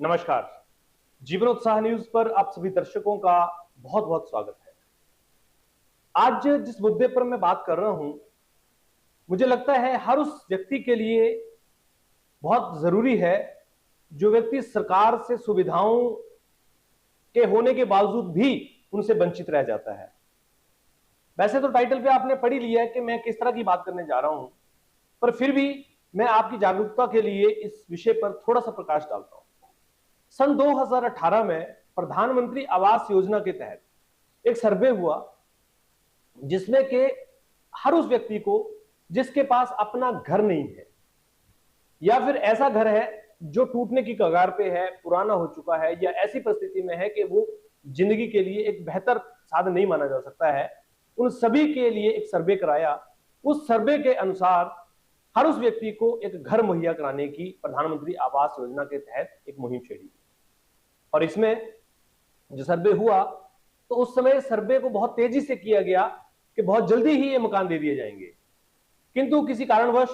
नमस्कार। जीवन उत्साह न्यूज पर आप सभी दर्शकों का बहुत बहुत स्वागत है। आज जिस मुद्दे पर मैं बात कर रहा हूं, मुझे लगता है हर उस व्यक्ति के लिए बहुत जरूरी है जो व्यक्ति सरकार से सुविधाओं के होने के बावजूद भी उनसे वंचित रह जाता है। वैसे तो टाइटल पे आपने पढ़ ही लिया है कि मैं किस तरह की बात करने जा रहा हूं, पर फिर भी मैं आपकी जागरूकता के लिए इस विषय पर थोड़ा सा प्रकाश डालता हूं। सन 2018 में प्रधानमंत्री आवास योजना के तहत एक सर्वे हुआ जिसमें के हर उस व्यक्ति को जिसके पास अपना घर नहीं है या फिर ऐसा घर है जो टूटने की कगार पे है, पुराना हो चुका है या ऐसी परिस्थिति में है कि वो जिंदगी के लिए एक बेहतर साधन नहीं माना जा सकता है, उन सभी के लिए एक सर्वे कराया। उस सर्वे के अनुसार हर उस व्यक्ति को एक घर मुहैया कराने की प्रधानमंत्री आवास योजना के तहत एक मुहिम छेड़ी और इसमें जो सर्वे हुआ तो उस समय सर्वे को बहुत तेजी से किया गया कि बहुत जल्दी ही ये मकान दे दिए जाएंगे, किंतु किसी कारणवश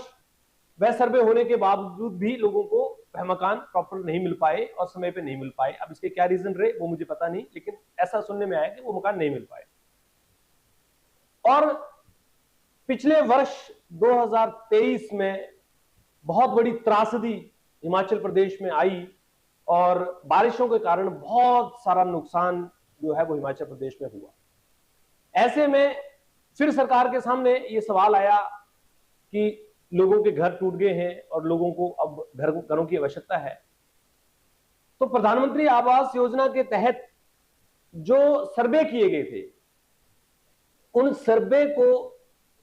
वह सर्वे होने के बावजूद भी लोगों को वह मकान प्रॉपर नहीं मिल पाए और समय पे नहीं मिल पाए। अब इसके क्या रीजन रहे वो मुझे पता नहीं, लेकिन ऐसा सुनने में आया कि वो मकान नहीं मिल पाए। और पिछले वर्ष 2023 में बहुत बड़ी त्रासदी हिमाचल प्रदेश में आई और बारिशों के कारण बहुत सारा नुकसान जो है वो हिमाचल प्रदेश में हुआ। ऐसे में फिर सरकार के सामने ये सवाल आया कि लोगों के घर टूट गए हैं और लोगों को अब घरों की आवश्यकता है। तो प्रधानमंत्री आवास योजना के तहत जो सर्वे किए गए थे उन सर्वे को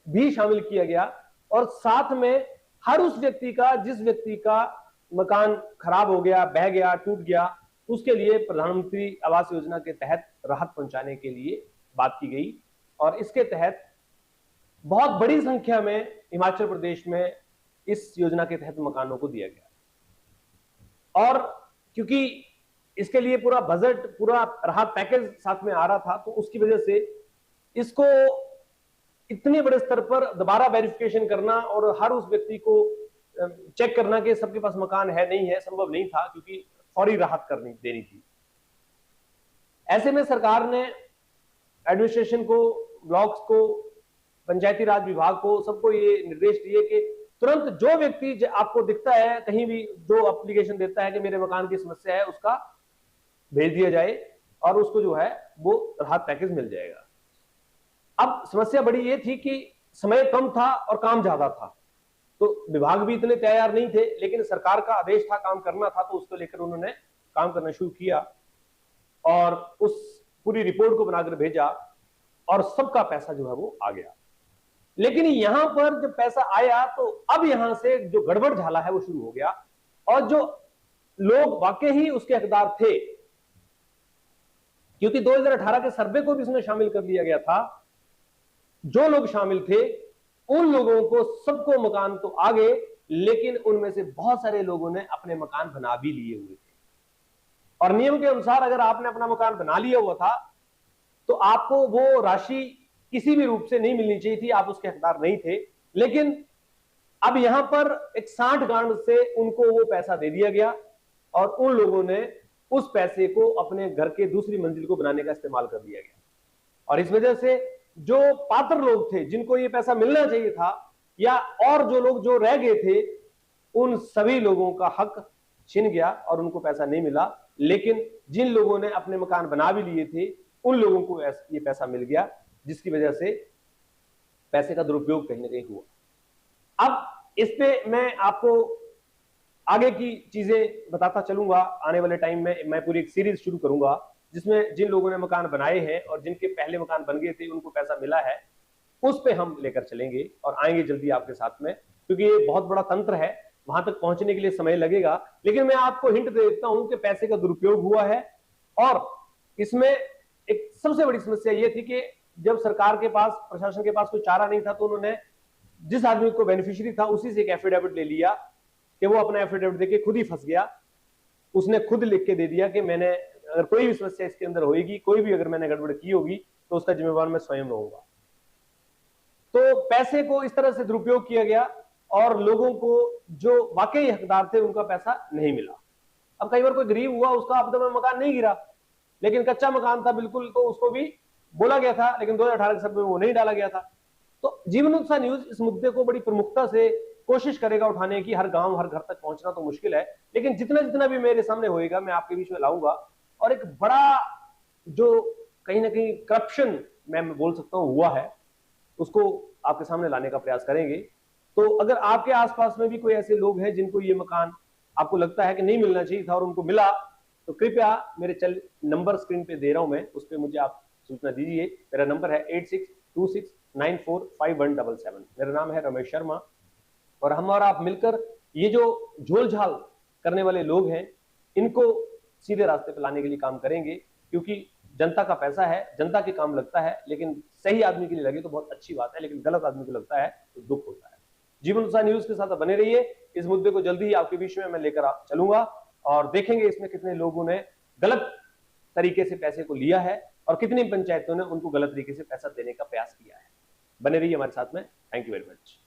भी शामिल किया गया और साथ में हर उस व्यक्ति का जिस व्यक्ति का मकान खराब हो गया, बह गया, टूट गया, उसके लिए प्रधानमंत्री आवास योजना के तहत राहत पहुंचाने के लिए बात की गई। और इसके तहत बहुत बड़ी संख्या में हिमाचल प्रदेश में इस योजना के तहत मकानों को दिया गया। और क्योंकि इसके लिए पूरा बजट, पूरा राहत पैकेज साथ में आ रहा था, तो उसकी वजह से इसको इतने बड़े स्तर पर दोबारा वेरिफिकेशन करना और हर उस व्यक्ति को चेक करना कि सबके पास मकान है नहीं है संभव नहीं था, क्योंकि फौरी राहत करनी देनी थी। ऐसे में सरकार ने एडमिनिस्ट्रेशन को, ब्लॉक्स को, पंचायती राज विभाग को, सबको ये निर्देश दिए कि तुरंत जो व्यक्ति आपको दिखता है कहीं भी, जो एप्लीकेशन देता है कि मेरे मकान की समस्या है, उसका भेज दिया जाए और उसको जो है वो राहत पैकेज मिल जाएगा। अब समस्या बड़ी ये थी कि समय कम था और काम ज्यादा था, तो विभाग भी इतने तैयार नहीं थे, लेकिन सरकार का आदेश था, काम करना था, तो उसको लेकर उन्होंने काम करना शुरू किया और उस पूरी रिपोर्ट को बनाकर भेजा और सबका पैसा जो है वो आ गया। लेकिन यहां पर जब पैसा आया तो अब यहां से जो गड़बड़ झाला है वो शुरू हो गया और जो लोग वाकई ही उसके हकदार थे, क्योंकि 2018 के सर्वे को भी इसमें शामिल कर लिया गया था, जो लोग शामिल थे उन लोगों को सबको मकान तो आ गए, लेकिन उनमें से बहुत सारे लोगों ने अपने मकान बना भी लिए हुए थे। और नियम के अनुसार अगर आपने अपना मकान बना लिया हुआ था तो आपको वो राशि किसी भी रूप से नहीं मिलनी चाहिए थी, आप उसके हकदार नहीं थे। लेकिन अब यहां पर एक 60 गांठ से उनको वो पैसा दे दिया गया और उन लोगों ने उस पैसे को अपने घर के दूसरी मंजिल को बनाने का इस्तेमाल कर दिया गया। और इस वजह से जो पात्र लोग थे, जिनको ये पैसा मिलना चाहिए था, या और जो लोग जो रह गए थे, उन सभी लोगों का हक छिन गया और उनको पैसा नहीं मिला। लेकिन जिन लोगों ने अपने मकान बना भी लिए थे उन लोगों को ये पैसा मिल गया, जिसकी वजह से पैसे का दुरुपयोग कहीं ना कहीं हुआ। अब इस पे मैं आपको आगे की चीजें बताता चलूंगा। आने वाले टाइम में मैं पूरी एक सीरीज शुरू करूंगा जिसमें जिन लोगों ने मकान बनाए हैं और जिनके पहले मकान बन गए थे उनको पैसा मिला है, उस पे हम लेकर चलेंगे और आएंगे जल्दी आपके साथ में, क्योंकि ये बहुत बड़ा तंत्र है, वहां तक पहुंचने के लिए समय लगेगा। लेकिन मैं आपको हिंट दे देता हूं कि पैसे का दुरुपयोग हुआ है और इसमें एक सबसे बड़ी समस्या यह थी कि जब सरकार के पास, प्रशासन के पास कोई चारा नहीं था, तो उन्होंने जिस आदमी को बेनिफिशियरी था उसी से एक एफिडेविट ले लिया कि वो अपना एफिडेविट देके खुद ही फंस गया। उसने खुद लिख के दे दिया कि मैंने, अगर कोई भी समस्या इसके अंदर होगी, कोई भी अगर मैंने गड़बड़ की होगी तो उसका जिम्मेवार मैं स्वयं रहूंगा। तो पैसे को इस तरह से दुरुपयोग किया गया और लोगों को जो वाकई हकदार थे उनका पैसा नहीं मिला। अब कई बार कोई गरीब हुआ, उसका आपदा में मकान नहीं गिरा, लेकिन कच्चा मकान था बिल्कुल, तो उसको भी बोला गया था, लेकिन 2018 के सर्वे में वो नहीं डाला गया था। तो जीवन उत्साह न्यूज इस मुद्दे को बड़ी प्रमुखता से कोशिश करेगा उठाने की। हर गांव हर घर तक पहुंचना तो मुश्किल है, लेकिन जितना जितना भी मेरे सामने होएगा मैं आपके बीच में लाऊंगा। और एक बड़ा जो कहीं ना कहीं करप्शन मैं बोल सकता हूं हुआ है, उसको आपके सामने लाने का प्रयास करेंगे। तो अगर आपके आसपास में भी कोई ऐसे लोग हैं जिनको ये मकान आपको लगता है कि नहीं मिलना चाहिए था और उनको मिला, तो कृपया मेरे नंबर स्क्रीन पे दे रहा हूं मैं, उस पर मुझे आप सूचना दीजिए। मेरा नंबर है 8626945177। मेरा नाम है रमेश शर्मा, और हम और आप मिलकर ये जो झोल-झाल करने वाले लोग हैं, इनको सीधे रास्ते पे लाने के लिए काम करेंगे। क्योंकि जनता का पैसा है, जनता के काम लगता है, लेकिन सही आदमी के लिए लगे तो बहुत अच्छी बात है, लेकिन गलत आदमी को लगता है तो दुख होता है। जीवन उत्साह न्यूज के साथ बने रहिए। इस मुद्दे को जल्दी ही आपके बीच में मैं लेकर चलूंगा, और देखेंगे इसमें कितने लोगों ने गलत तरीके से पैसे को लिया है और कितनी पंचायतों ने उनको गलत तरीके से पैसा देने का प्रयास किया है। बने रहिए हमारे साथ में। Thank you very much.